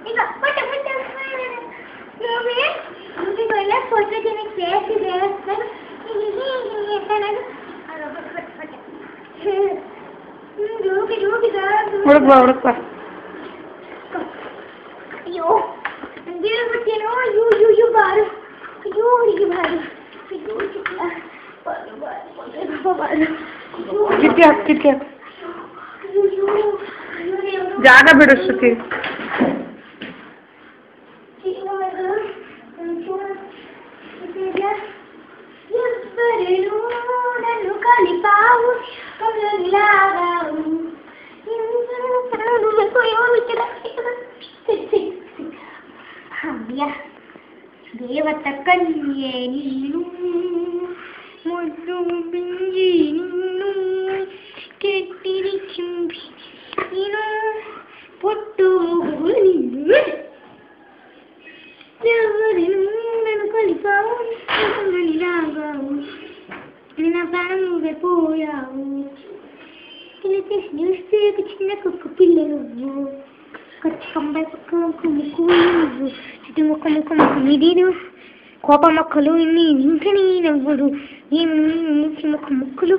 ಈಗ ಪಟ್ಟ ಪಟ್ಟ ನೋಡಿ ಮುಗಿಗೆಲ್ಲ ಫೋಟೋಜೆನಿಕ್ ಪ್ಲೇಸ್ ಇದೆ ಹುಡುಕ್ಬಾ ಅಯ್ಯೋ ಬರ್ತೇನೋ ಅಯ್ಯೋ ಅಯ್ಯೋ ಬಾರು ಅಯ್ಯೋ ಹುಡುಗಿ ಬಾರು ಅಯ್ಯೋ ಬಾರು ಕಿಟ್ಕಿ ಜಾಗ ಬಿಡು ಶ್ರುತಿ ಕಲಿಪಾವು ದೇವತ ಕನ್ಯೆ ನೀನು ಮುದ್ದು ಬಿಂಜಿ ನೀನು ಕೆಟ್ಟಿರಿ ಚಿಂಬಿ ನೀನು ಪೊಟ್ಟು ನೀನು ನಾನು ಕಲಿಪಾವು ಕಲಿಲಾಗವು నిన్న ప్రాణం పోయావు చూస్తే చిన్న కుక్క పిల్లలు కంబై పక్క ముక్కు నువ్వు చుట్టూ ముక్క ముక్క ముక్క మీదేను కోప మొక్కలు ఇన్ని ఇంకని నవ్వుడు ఏమి ముక్క ముక్కలు